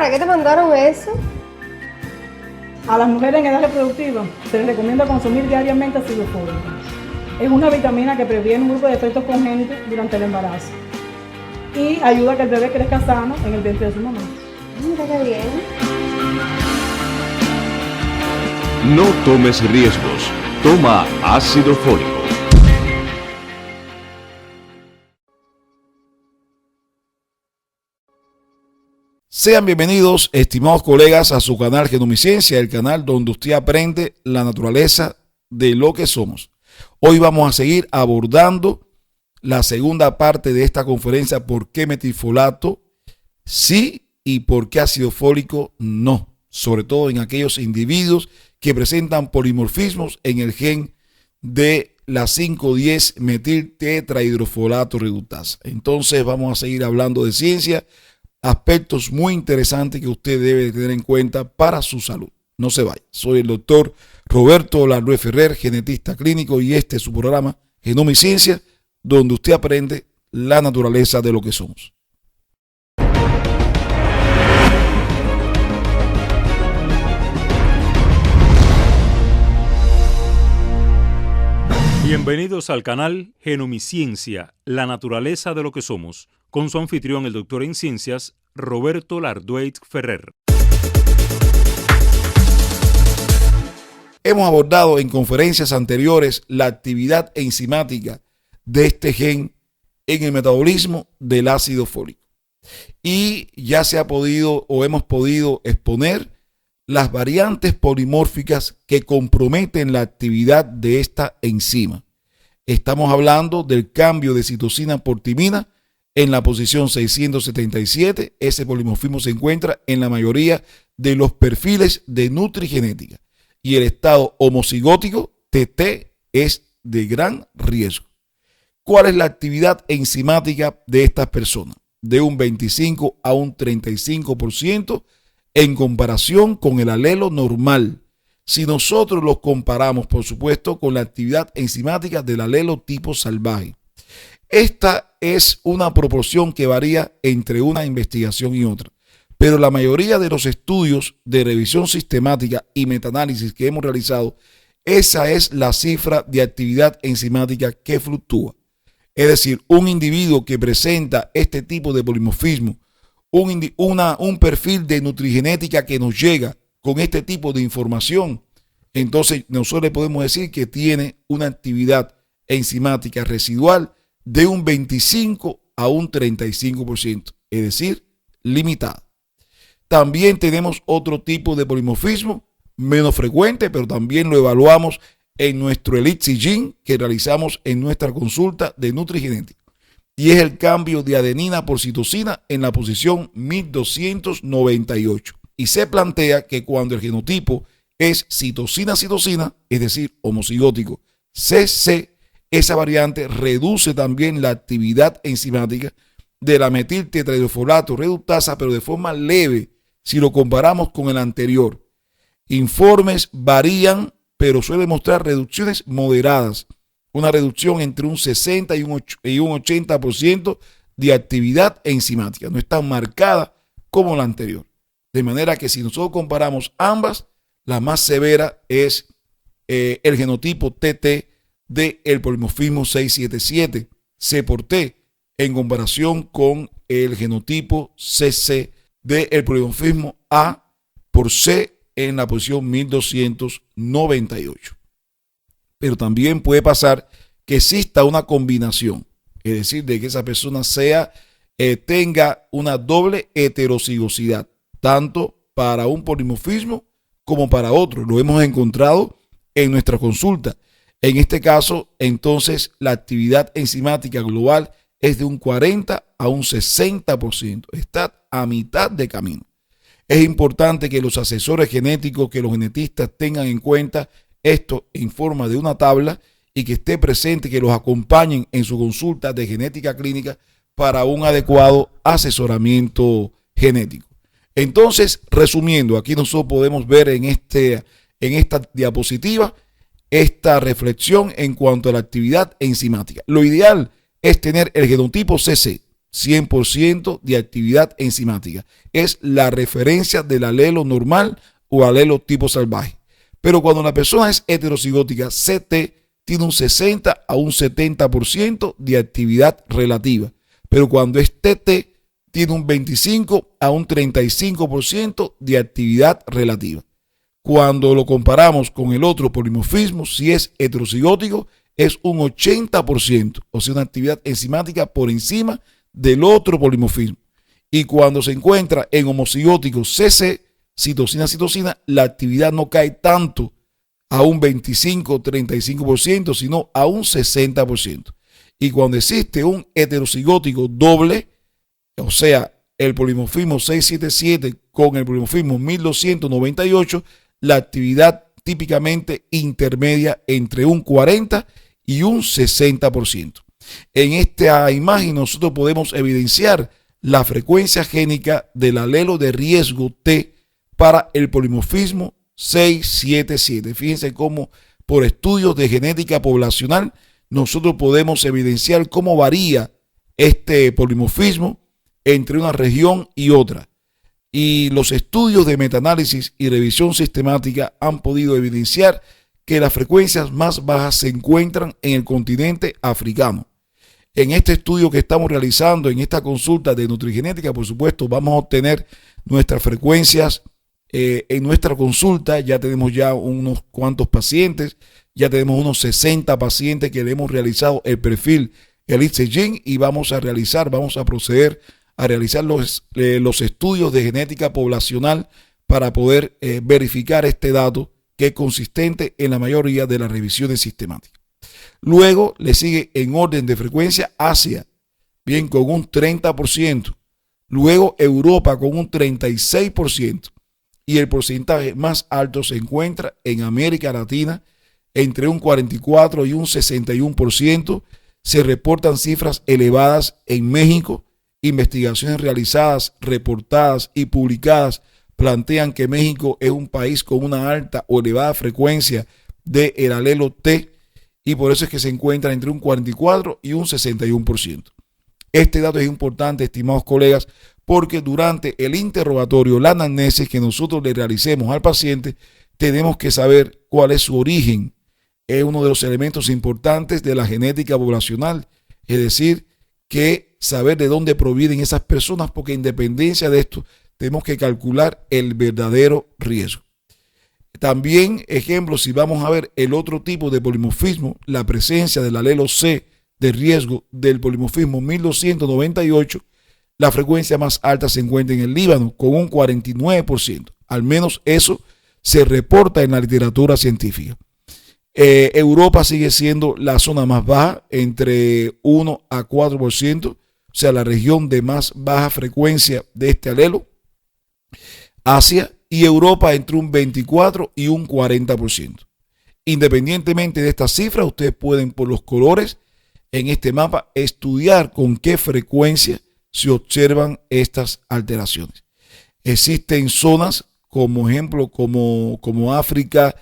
¿para qué te mandaron eso? A las mujeres en edad reproductiva se les recomienda consumir diariamente ácido fólico. Es una vitamina que previene un grupo de efectos congénitos durante el embarazo y ayuda a que el bebé crezca sano en el vientre de su mamá. Mira qué bien. No tomes riesgos. Toma ácido fólico. Sean bienvenidos, estimados colegas, a su canal Genomiciencia, el canal donde usted aprende la naturaleza de lo que somos. Hoy vamos a seguir abordando la segunda parte de esta conferencia: ¿por qué metilfolato sí y por qué ácido fólico no? Sobre todo en aquellos individuos que presentan polimorfismos en el gen de la 5,10 metiltetrahidrofolato reductasa. Entonces vamos a seguir hablando de ciencia, aspectos muy interesantes que usted debe tener en cuenta para su salud. No se vaya. Soy el doctor Roberto Larrué Ferrer, genetista clínico, y este es su programa Genomiciencia, donde usted aprende la naturaleza de lo que somos. Bienvenidos al canal Genomiciencia, la naturaleza de lo que somos, con su anfitrión, el doctor en ciencias, Roberto Larrué Ferrer. Hemos abordado en conferencias anteriores la actividad enzimática de este gen en el metabolismo del ácido fólico. Y ya se ha podido o hemos podido exponer las variantes polimórficas que comprometen la actividad de esta enzima. Estamos hablando del cambio de citosina por timina en la posición 677. Ese polimorfismo se encuentra en la mayoría de los perfiles de nutrigenética. Y el estado homocigótico, TT, es de gran riesgo. ¿Cuál es la actividad enzimática de estas personas? De un 25 a un 35% en comparación con el alelo normal. Si nosotros los comparamos, por supuesto, con la actividad enzimática del alelo tipo salvaje. Esta es una proporción que varía entre una investigación y otra. Pero la mayoría de los estudios de revisión sistemática y metaanálisis que hemos realizado, esa es la cifra de actividad enzimática que fluctúa. Es decir, un individuo que presenta este tipo de polimorfismo, un perfil de nutrigenética que nos llega con este tipo de información, entonces nosotros le podemos decir que tiene una actividad enzimática residual de un 25 a un 35%, es decir, limitada. También tenemos otro tipo de polimorfismo, menos frecuente, pero también lo evaluamos en nuestro Elixir Gene que realizamos en nuestra consulta de nutrigenética. Y es el cambio de adenina por citosina en la posición 1298. Y se plantea que cuando el genotipo es citosina-citosina, es decir, homocigótico CC, esa variante reduce también la actividad enzimática de la metiltetrahidrofolato reductasa, pero de forma leve si lo comparamos con el anterior. Informes varían, pero suelen mostrar reducciones moderadas. Una reducción entre un 60 y un 80% de actividad enzimática. No es tan marcada como la anterior. De manera que si nosotros comparamos ambas, la más severa es el genotipo TT del polimorfismo 677, C por T, en comparación con el genotipo CC del polimorfismo A por C en la posición 1298. Pero también puede pasar que exista una combinación, es decir, de que esa persona tenga una doble heterocigosidad, tanto para un polimorfismo como para otro. Lo hemos encontrado en nuestra consulta. En este caso, entonces, la actividad enzimática global es de un 40 a un 60%. Está a mitad de camino. Es importante que los asesores genéticos, que los genetistas tengan en cuenta esto en forma de una tabla y que esté presente, que los acompañen en su consulta de genética clínica para un adecuado asesoramiento genético. Entonces, resumiendo, aquí nosotros podemos ver en esta diapositiva esta reflexión en cuanto a la actividad enzimática. Lo ideal es tener el genotipo CC, 100% de actividad enzimática. Es la referencia del alelo normal o alelo tipo salvaje. Pero cuando la persona es heterocigótica, CT tiene un 60 a un 70% de actividad relativa. Pero cuando es TT, tiene un 25 a un 35% de actividad relativa. Cuando lo comparamos con el otro polimorfismo, si es heterocigótico, es un 80%, o sea, una actividad enzimática por encima del otro polimorfismo. Y cuando se encuentra en homocigótico CC, citosina, la actividad no cae tanto a un 25-35%, sino a un 60%. Y cuando existe un heterocigótico doble, o sea, el polimorfismo 677 con el polimorfismo 1298, la actividad típicamente intermedia entre un 40 y un 60%. En esta imagen nosotros podemos evidenciar la frecuencia génica del alelo de riesgo T para el polimorfismo 677. Fíjense cómo por estudios de genética poblacional nosotros podemos evidenciar cómo varía este polimorfismo entre una región y otra. Y los estudios de metaanálisis y revisión sistemática han podido evidenciar que las frecuencias más bajas se encuentran en el continente africano. En este estudio que estamos realizando, en esta consulta de nutrigenética, por supuesto, vamos a obtener nuestras frecuencias en nuestra consulta. Ya tenemos ya unos cuantos pacientes, ya tenemos unos 60 pacientes que le hemos realizado el perfil Elite Gene y vamos a proceder a realizar los estudios de genética poblacional para poder verificar este dato que es consistente en la mayoría de las revisiones sistemáticas. Luego le sigue en orden de frecuencia Asia, bien, con un 30%. Luego Europa con un 36%. Y el porcentaje más alto se encuentra en América Latina, entre un 44 y un 61%. Se reportan cifras elevadas en México. Investigaciones realizadas, reportadas y publicadas plantean que México es un país con una alta o elevada frecuencia del alelo T y por eso es que se encuentra entre un 44 y un 61%. Este dato es importante, estimados colegas, porque durante el interrogatorio, la anamnesis que nosotros le realicemos al paciente, tenemos que saber cuál es su origen. Es uno de los elementos importantes de la genética poblacional, es decir, que saber de dónde provienen esas personas, porque en dependencia de esto tenemos que calcular el verdadero riesgo. También, ejemplo, si vamos a ver el otro tipo de polimorfismo, la presencia del alelo C de riesgo del polimorfismo 1298, la frecuencia más alta se encuentra en el Líbano con un 49%. Al menos eso se reporta en la literatura científica. Europa sigue siendo la zona más baja, entre 1 a 4%, o sea, la región de más baja frecuencia de este alelo. Asia y Europa entre un 24 y un 40%. Independientemente de estas cifras, ustedes pueden, por los colores en este mapa, estudiar con qué frecuencia se observan estas alteraciones. Existen zonas, como ejemplo, como África,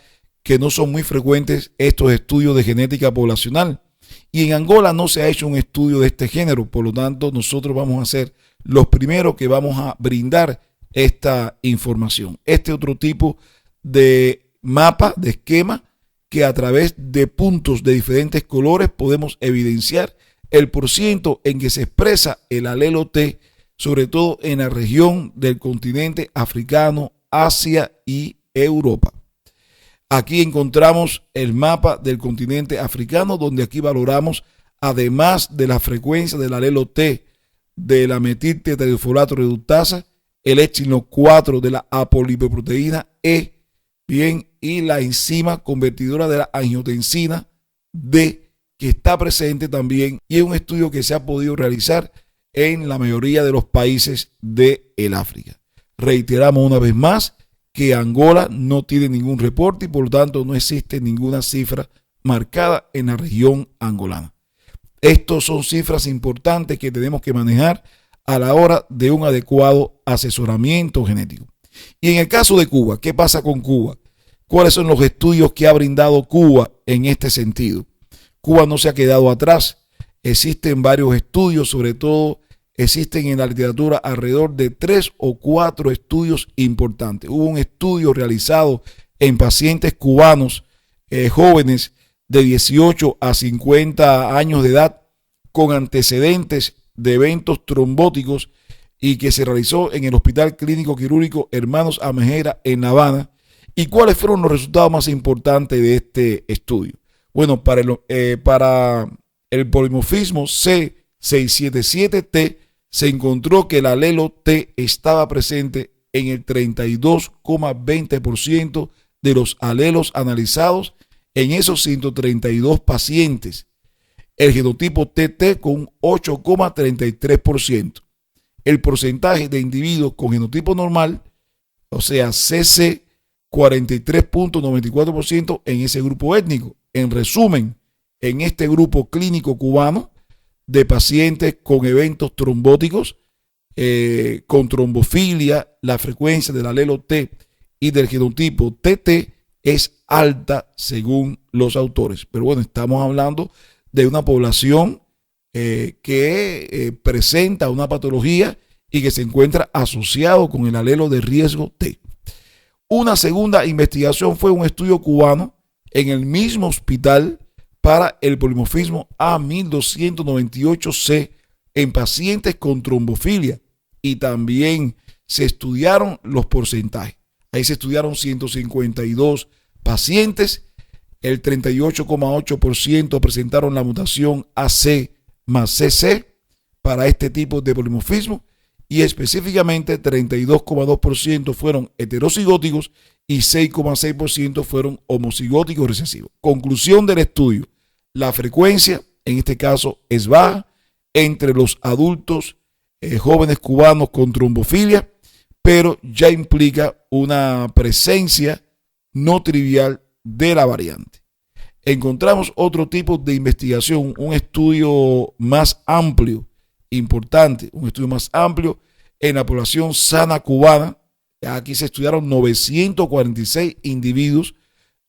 que no son muy frecuentes estos estudios de genética poblacional. Y en Angola no se ha hecho un estudio de este género, por lo tanto nosotros vamos a ser los primeros que vamos a brindar esta información. Este otro tipo de mapa, de esquema, que a través de puntos de diferentes colores podemos evidenciar el porciento en que se expresa el alelo T, sobre todo en la región del continente africano, Asia y Europa. Aquí encontramos el mapa del continente africano, donde aquí valoramos, además de la frecuencia del alelo T de la metiltetraidrofolato reductasa, el epsilon 4 de la apolipoproteína E, bien, y la enzima convertidora de la angiotensina D, que está presente también, y es un estudio que se ha podido realizar en la mayoría de los países del África. Reiteramos una vez más que Angola no tiene ningún reporte y por lo tanto no existe ninguna cifra marcada en la región angolana. Estos son cifras importantes que tenemos que manejar a la hora de un adecuado asesoramiento genético. Y en el caso de Cuba, ¿qué pasa con Cuba? ¿Cuáles son los estudios que ha brindado Cuba en este sentido? Cuba no se ha quedado atrás. Existen varios estudios, sobre todo existen en la literatura alrededor de 3 o 4 estudios importantes. Hubo un estudio realizado en pacientes cubanos jóvenes de 18 a 50 años de edad con antecedentes de eventos trombóticos y que se realizó en el Hospital Clínico Quirúrgico Hermanos Amejera en La Habana. ¿Y cuáles fueron los resultados más importantes de este estudio? Bueno, para el polimorfismo C677T se encontró que el alelo T estaba presente en el 32,20% de los alelos analizados en esos 132 pacientes. El genotipo TT con un 8,33%. El porcentaje de individuos con genotipo normal, o sea, CC, 43,94% en ese grupo étnico. En resumen, en este grupo clínico cubano de pacientes con eventos trombóticos, con trombofilia, la frecuencia del alelo T y del genotipo TT es alta según los autores. Pero bueno, estamos hablando de una población que presenta una patología y que se encuentra asociado con el alelo de riesgo T. Una segunda investigación fue un estudio cubano en el mismo hospital para el polimorfismo A1298C en pacientes con trombofilia y también se estudiaron los porcentajes. Ahí se estudiaron 152 pacientes, el 38,8% presentaron la mutación AC más CC para este tipo de polimorfismo y específicamente 32,2% fueron heterocigóticos y 6,6% fueron homocigóticos recesivos. Conclusión del estudio: la frecuencia en este caso es baja entre los adultos jóvenes cubanos con trombofilia, pero ya implica una presencia no trivial de la variante. Encontramos otro tipo de investigación, un estudio más amplio, importante, un estudio más amplio en la población sana cubana. Aquí se estudiaron 946 individuos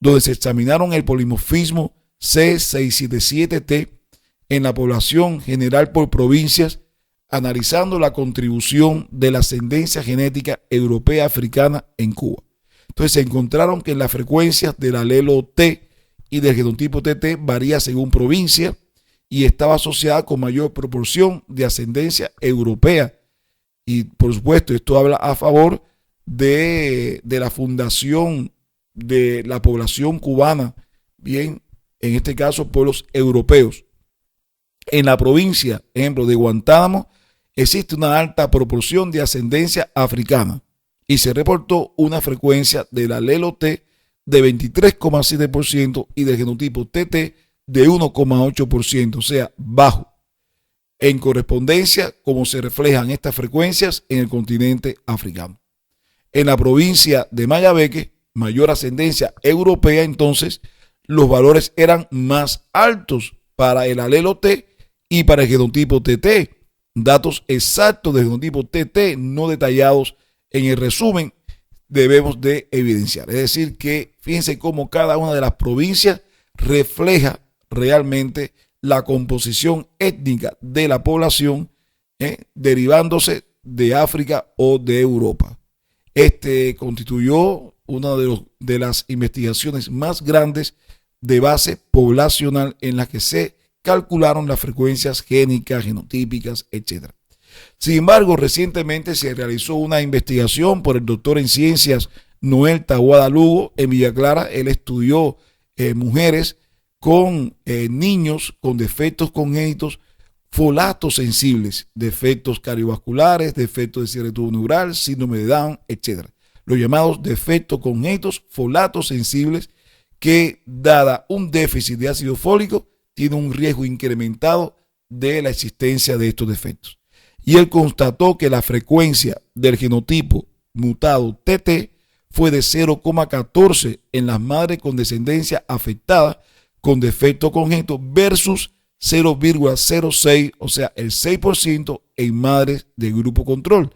donde se examinaron el polimorfismo C677T en la población general por provincias, analizando la contribución de la ascendencia genética europea africana en Cuba. Entonces se encontraron que las frecuencias del alelo T y del genotipo TT varía según provincia y estaba asociada con mayor proporción de ascendencia europea. Y por supuesto esto habla a favor de la fundación de la población cubana, bien, en este caso pueblos europeos. En la provincia, ejemplo, de Guantánamo, existe una alta proporción de ascendencia africana y se reportó una frecuencia del alelo T de 23,7% y del genotipo TT de 1,8%, o sea, bajo, en correspondencia como se reflejan estas frecuencias en el continente africano. En la provincia de Mayabeque, mayor ascendencia europea, entonces los valores eran más altos para el alelo T y para el genotipo TT. Datos exactos del genotipo TT no detallados en el resumen debemos de evidenciar. Es decir que fíjense cómo cada una de las provincias refleja realmente la composición étnica de la población derivándose de África o de Europa. Este constituyó una de las investigaciones más grandes de base poblacional en las que se calcularon las frecuencias génicas, genotípicas, etc. Sin embargo, recientemente se realizó una investigación por el doctor en ciencias Noel Taboada Lugo en Villa Clara. Él estudió mujeres con niños con defectos congénitos folatos sensibles, defectos cardiovasculares, defectos de cierre tubo neural, síndrome de Down, etc. Los llamados defectos congénitos folatos sensibles que, dada un déficit de ácido fólico, tiene un riesgo incrementado de la existencia de estos defectos. Y él constató que la frecuencia del genotipo mutado TT fue de 0,14 en las madres con descendencia afectada con defecto congénito versus 0,06, o sea, el 6% en madres del grupo control,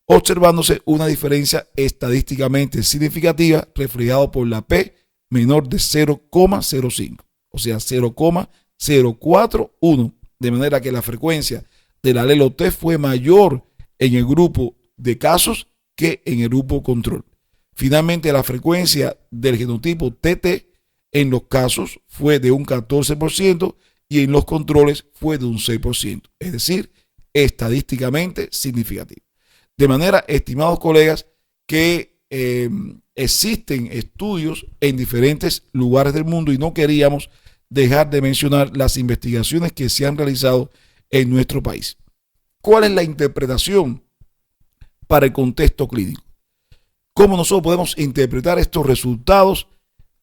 observándose una diferencia estadísticamente significativa reflejado por la P menor de 0,05, o sea, 0,041, de manera que la frecuencia del alelo T fue mayor en el grupo de casos que en el grupo control. Finalmente, la frecuencia del genotipo TT en los casos fue de un 14% y en los controles fue de un 6%, es decir, estadísticamente significativo. De manera, estimados colegas, que existen estudios en diferentes lugares del mundo y no queríamos dejar de mencionar las investigaciones que se han realizado en nuestro país. ¿Cuál es la interpretación para el contexto clínico? ¿Cómo nosotros podemos interpretar estos resultados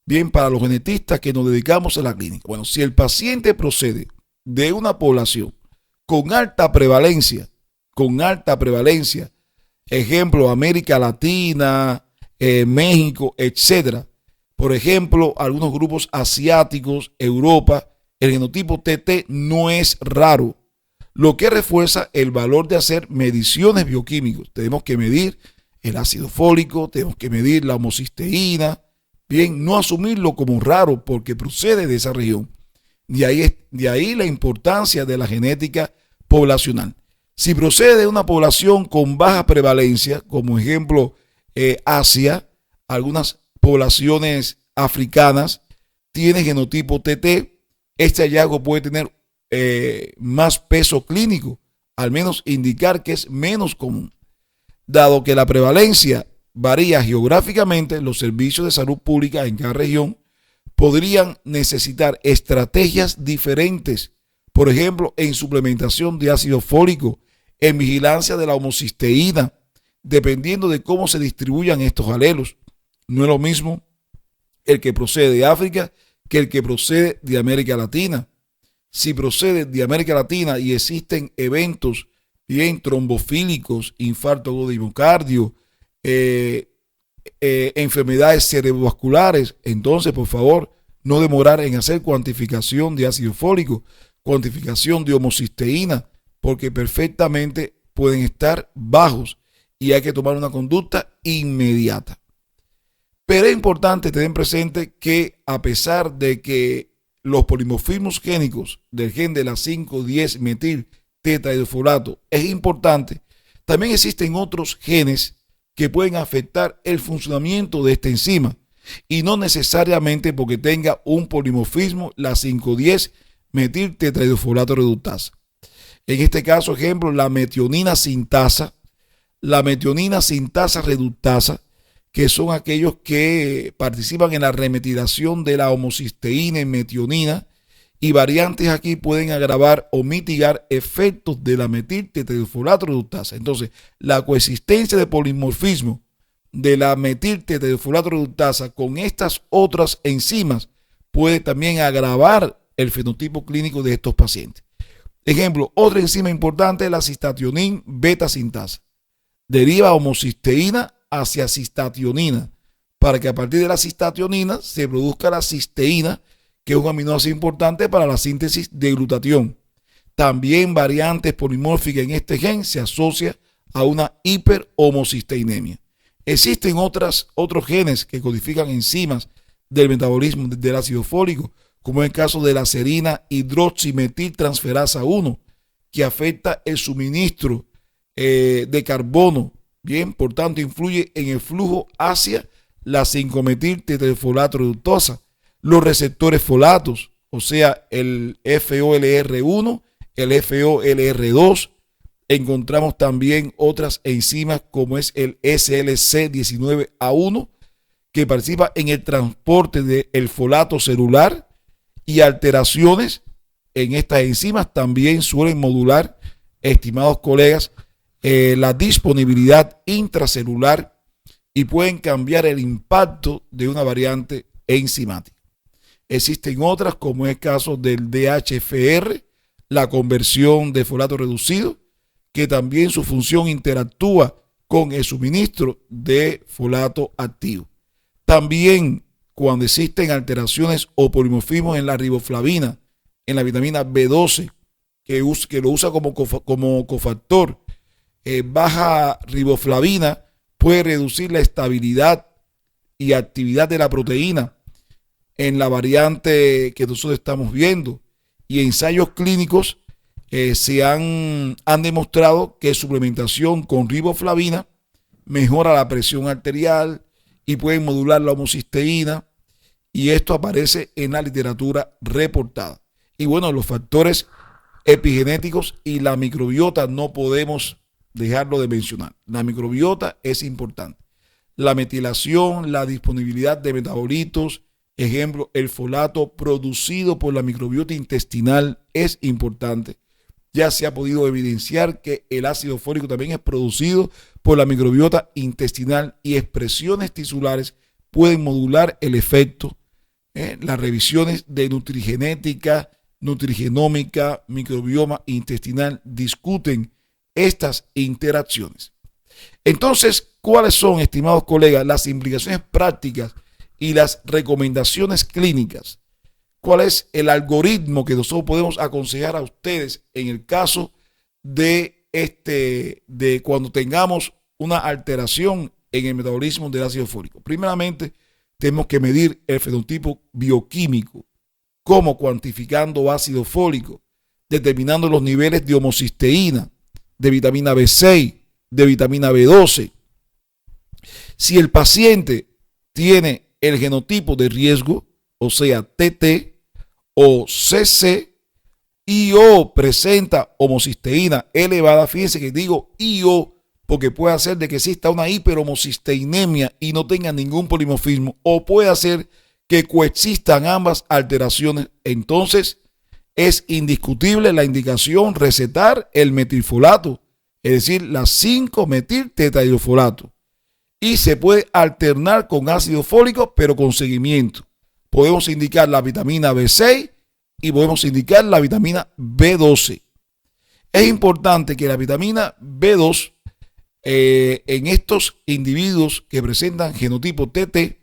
bien para los genetistas que nos dedicamos a la clínica? Bueno, si el paciente procede de una población con alta prevalencia, ejemplo, América Latina, México, etcétera, por ejemplo, algunos grupos asiáticos, Europa, el genotipo TT no es raro, lo que refuerza el valor de hacer mediciones bioquímicas. Tenemos que medir el ácido fólico, tenemos que medir la homocisteína, bien, no asumirlo como raro porque procede de esa región. De ahí la importancia de la genética poblacional. Si procede de una población con baja prevalencia, como ejemplo Asia, algunas poblaciones africanas tienen genotipo TT, este hallazgo puede tener más peso clínico, al menos indicar que es menos común. Dado que la prevalencia varía geográficamente, los servicios de salud pública en cada región podrían necesitar estrategias diferentes, por ejemplo, en suplementación de ácido fólico, en vigilancia de la homocisteína, dependiendo de cómo se distribuyan estos alelos. No es lo mismo el que procede de África que el que procede de América Latina. Si procede de América Latina y existen eventos bien trombofílicos, infarto agudo de miocardio, enfermedades cerebrovasculares, entonces por favor no demorar en hacer cuantificación de ácido fólico, cuantificación de homocisteína, porque perfectamente pueden estar bajos y hay que tomar una conducta inmediata. Pero es importante tener presente que a pesar de que los polimorfismos génicos del gen de la 5,10-metil tetrahidrofolato es importante, también existen otros genes que pueden afectar el funcionamiento de esta enzima y no necesariamente porque tenga un polimorfismo la 5,10-metil tetrahidrofolato reductasa. En este caso, ejemplo, la metionina sintasa reductasa, que son aquellos que participan en la remetilación de la homocisteína en metionina, y variantes aquí pueden agravar o mitigar efectos de la metil tetrahidrofolato reductasa. Entonces, la coexistencia de polimorfismo de la metil tetrahidrofolato reductasa con estas otras enzimas puede también agravar el fenotipo clínico de estos pacientes. Ejemplo, otra enzima importante es la cistationin beta sintasa. Deriva homocisteína hacia cistationina para que a partir de la cistationina se produzca la cisteína, que es un aminoácido importante para la síntesis de glutatión. También variantes polimórficas en este gen se asocia a una hiperhomocisteinemia. Existen otros genes que codifican enzimas del metabolismo del ácido fólico, como es el caso de la serina hidroximetiltransferasa 1, que afecta el suministro de carbono. Bien, por tanto, influye en el flujo hacia la 5-metil tetrahidrofolato reductasa. Los receptores folatos, o sea, el FOLR1, el FOLR2. Encontramos también otras enzimas como es el SLC19A1, que participa en el transporte del folato celular, y alteraciones en estas enzimas también suelen modular, estimados colegas, la disponibilidad intracelular y pueden cambiar el impacto de una variante enzimática. Existen otras, como es el caso del DHFR, la conversión de folato reducido, que también su función interactúa con el suministro de folato activo. También cuando existen alteraciones o polimorfismos en la riboflavina, en la vitamina B12, que lo usa como cofactor, baja riboflavina puede reducir la estabilidad y actividad de la proteína en la variante que nosotros estamos viendo. Y ensayos clínicos han demostrado que suplementación con riboflavina mejora la presión arterial y puede modular la homocisteína, y esto aparece en la literatura reportada. Y bueno, los factores epigenéticos y la microbiota no podemos dejarlo de mencionar. La microbiota es importante. La metilación, la disponibilidad de metabolitos, ejemplo, el folato producido por la microbiota intestinal es importante. Ya se ha podido evidenciar que el ácido fólico también es producido por la microbiota intestinal, y expresiones tisulares pueden modular el efecto. Las revisiones de nutrigenética, nutrigenómica, microbioma intestinal discuten estas interacciones. Entonces, ¿cuáles son, estimados colegas, las implicaciones prácticas y las recomendaciones clínicas? ¿Cuál es el algoritmo que nosotros podemos aconsejar a ustedes en el caso de cuando tengamos una alteración en el metabolismo del ácido fólico? Primeramente, tenemos que medir el fenotipo bioquímico, como cuantificando ácido fólico, determinando los niveles de homocisteína, de vitamina B6, de vitamina B12. Si el paciente tiene el genotipo de riesgo, o sea, TT o CC, y o presenta homocisteína elevada, fíjense que digo IO porque puede hacer de que exista una hiperhomocisteinemia y no tenga ningún polimorfismo, o puede hacer que coexistan ambas alteraciones. Entonces es indiscutible la indicación recetar el metilfolato, es decir, la 5-metiltetrahidrofolato, y se puede alternar con ácido fólico, pero con seguimiento. Podemos indicar la vitamina B6 y podemos indicar la vitamina B12. Es importante que la vitamina B2 en estos individuos que presentan genotipo TT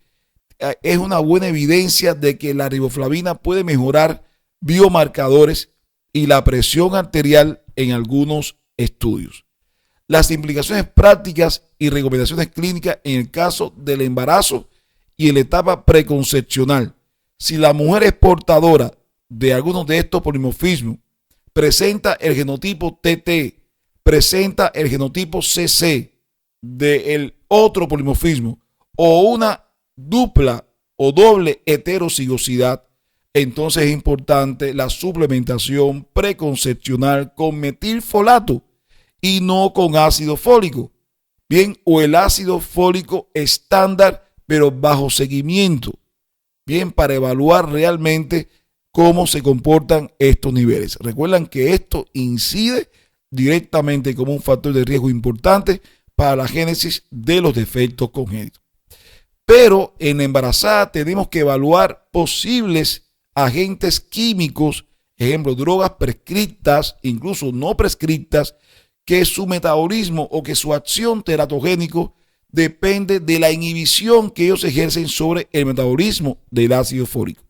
es una buena evidencia de que la riboflavina puede mejorar biomarcadores y la presión arterial en algunos estudios. Las implicaciones prácticas y recomendaciones clínicas en el caso del embarazo y en la etapa preconcepcional. Si la mujer es portadora de algunos de estos polimorfismos, presenta el genotipo TT, presenta el genotipo CC del otro polimorfismo, o una dupla o doble heterocigosidad, entonces es importante la suplementación preconcepcional con metilfolato y no con ácido fólico. Bien, o el ácido fólico estándar, pero bajo seguimiento. Bien, para evaluar realmente cómo se comportan estos niveles. Recuerdan que esto incide directamente como un factor de riesgo importante para la génesis de los defectos congénitos. Pero en la embarazada tenemos que evaluar posibles agentes químicos, ejemplo, drogas prescritas, incluso no prescritas, que su metabolismo o que su acción teratogénico depende de la inhibición que ellos ejercen sobre el metabolismo del ácido fólico.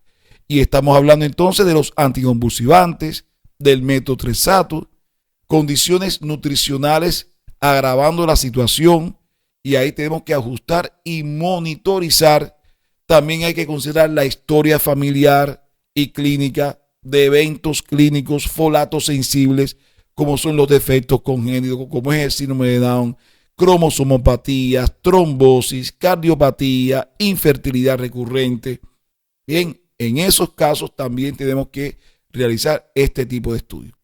Y estamos hablando entonces de los anticonvulsivantes, del metotrexato, condiciones nutricionales agravando la situación, y ahí tenemos que ajustar y monitorizar. También hay que considerar la historia familiar y clínica de eventos clínicos folatosensibles, como son los defectos congénitos, como es el síndrome de Down, cromosomopatías, trombosis, cardiopatía, infertilidad recurrente. Bien, en esos casos también tenemos que realizar este tipo de estudios.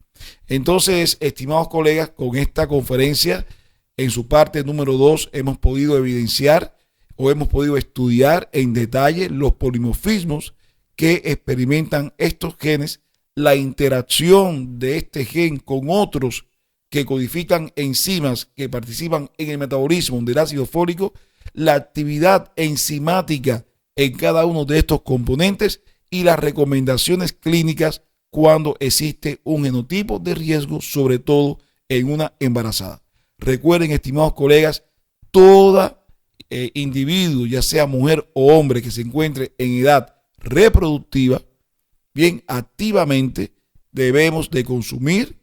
Entonces, estimados colegas, con esta conferencia, en su parte número 2, hemos podido evidenciar o hemos podido estudiar en detalle los polimorfismos que experimentan estos genes, la interacción de este gen con otros que codifican enzimas que participan en el metabolismo del ácido fólico, la actividad enzimática en cada uno de estos componentes y las recomendaciones clínicas cuando existe un genotipo de riesgo, sobre todo en una embarazada. Recuerden, estimados colegas, todo individuo, ya sea mujer o hombre, que se encuentre en edad reproductiva, bien, activamente debemos de consumir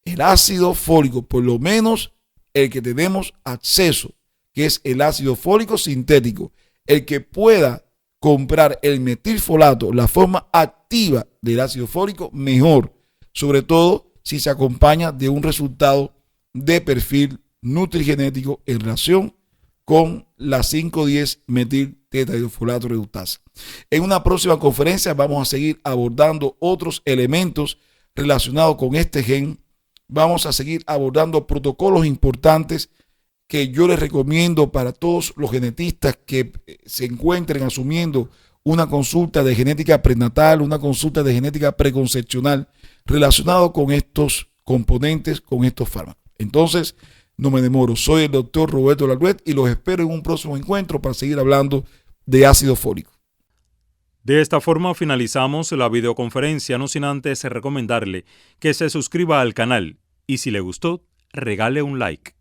el ácido fólico, por lo menos el que tenemos acceso, que es el ácido fólico sintético. El que pueda comprar el metilfolato, la forma activa del ácido fólico, mejor, sobre todo si se acompaña de un resultado de perfil nutrigenético en relación con la 5,10-metil-tetrahidrofolato reductasa. En una próxima conferencia vamos a seguir abordando otros elementos relacionados con este gen. Vamos a seguir abordando protocolos importantes que yo les recomiendo para todos los genetistas que se encuentren asumiendo una consulta de genética prenatal, una consulta de genética preconcepcional relacionado con estos componentes, con estos fármacos. Entonces, no me demoro. Soy el doctor Roberto Larduet y los espero en un próximo encuentro para seguir hablando de ácido fólico. De esta forma finalizamos la videoconferencia, no sin antes recomendarle que se suscriba al canal y si le gustó, regale un like.